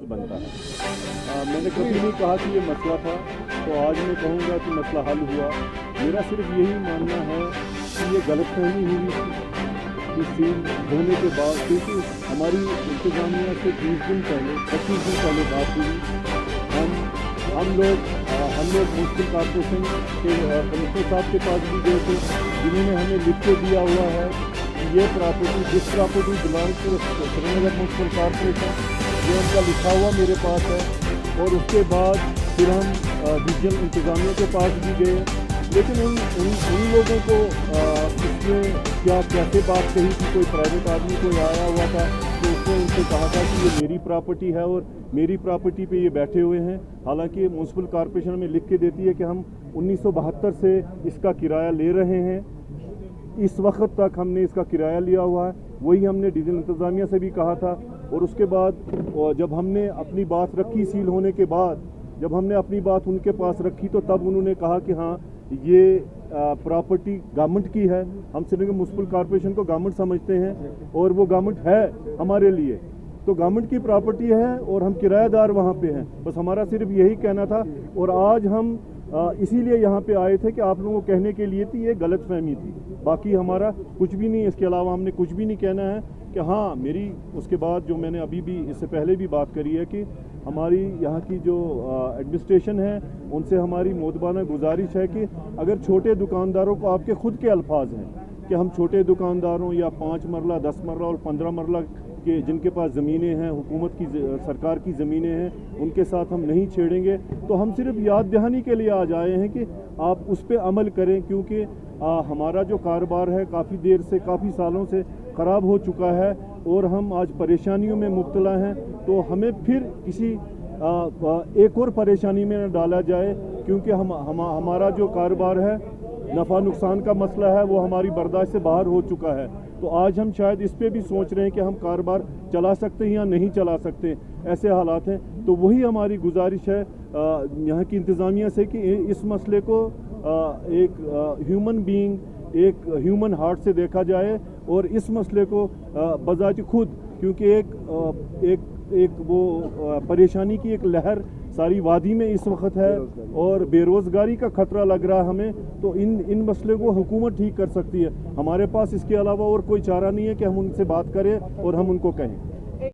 बनता है। मैंने कभी नहीं कहा कि ये मसला था, तो आज मैं कहूँगा कि मसला हल हुआ। मेरा सिर्फ यही मानना है कि ये गलतफहमी हुई थी कि सील होने के बाद, क्योंकि हमारी इंतजामिया से 20 दिन पहले 25 दिन पहले बात हुई। हम लोग म्यूनसिपल कॉर्पोरेशन के कमिश्नर साहब के पास भी गए थे, जिन्होंने हमें लिख के दिया हुआ है कि ये property, this property belongs to Srinagar municipal corporation, ये उनका लिखा हुआ मेरे पास है। और उसके बाद फिर हम डिवीजनल इंतजामिया के पास भी गए, लेकिन उन लोगों को इसमें क्या कैसे बात कही थी, कोई प्राइवेट आदमी कोई आया हुआ था तो उसने उनसे कहा था कि ये मेरी प्रॉपर्टी है और मेरी प्रॉपर्टी पे ये बैठे हुए हैं। हालांकि म्यूनसिपल कॉर्पोरेशन में लिख के देती है कि हम 1972 से इसका किराया ले रहे हैं, इस वक्त तक हमने इसका किराया लिया हुआ है। वही हमने डिवीजनल इंतजामिया से भी कहा था। और उसके बाद जब हमने अपनी बात रखी सील होने के बाद, जब हमने अपनी बात उनके पास रखी तो तब उन्होंने कहा कि हाँ ये प्रॉपर्टी गवर्नमेंट की है, हम श्रीनगर म्यूनसिपल कॉर्पोरेशन को गवर्नमेंट समझते हैं और वो गवर्नमेंट है हमारे लिए, तो गवर्नमेंट की प्रॉपर्टी है और हम किराएदार वहाँ पे हैं। बस हमारा सिर्फ यही कहना था। और आज हम इसीलिए यहाँ पे आए थे कि आप लोगों को कहने के लिए थी, ये गलतफहमी थी, बाकी हमारा कुछ भी नहीं। इसके अलावा हमने कुछ भी नहीं कहना है कि हाँ मेरी उसके बाद जो मैंने अभी भी इससे पहले भी बात करी है कि हमारी यहाँ की जो एडमिनिस्ट्रेशन है उनसे हमारी मोदबाना गुजारिश है कि अगर छोटे दुकानदारों को, आपके खुद के अल्फाज हैं कि हम छोटे दुकानदारों या 5 मरला 10 मरला और 15 मरला के जिनके पास ज़मीनें हैं, हुकूमत की सरकार की ज़मीनें हैं, उनके साथ हम नहीं छेड़ेंगे। तो हम सिर्फ याद दहानी के लिए आज आए हैं कि आप उस पर अमल करें, क्योंकि हमारा जो कारोबार है काफ़ी देर से, काफ़ी सालों से ख़राब हो चुका है और हम आज परेशानियों में मुब्तला हैं। तो हमें फिर किसी एक और परेशानी में न डाला जाए, क्योंकि हमारा जो कारोबार है, नफ़ा नुकसान का मसला है, वो हमारी बर्दाश्त से बाहर हो चुका है। तो आज हम शायद इस पे भी सोच रहे हैं कि हम कारोबार चला सकते हैं या नहीं चला सकते, ऐसे हालात हैं। तो वही हमारी गुजारिश है यहाँ की इंतज़ामिया से कि इस मसले को एक ह्यूमन बीइंग, एक ह्यूमन हार्ट से देखा जाए और इस मसले को बजाते खुद, क्योंकि एक वो परेशानी की एक लहर सारी वादी में इस वक्त है और बेरोज़गारी का ख़तरा लग रहा है हमें। तो इन मसले को हुकूमत ठीक कर सकती है, हमारे पास इसके अलावा और कोई चारा नहीं है कि हम उनसे बात करें और हम उनको कहें।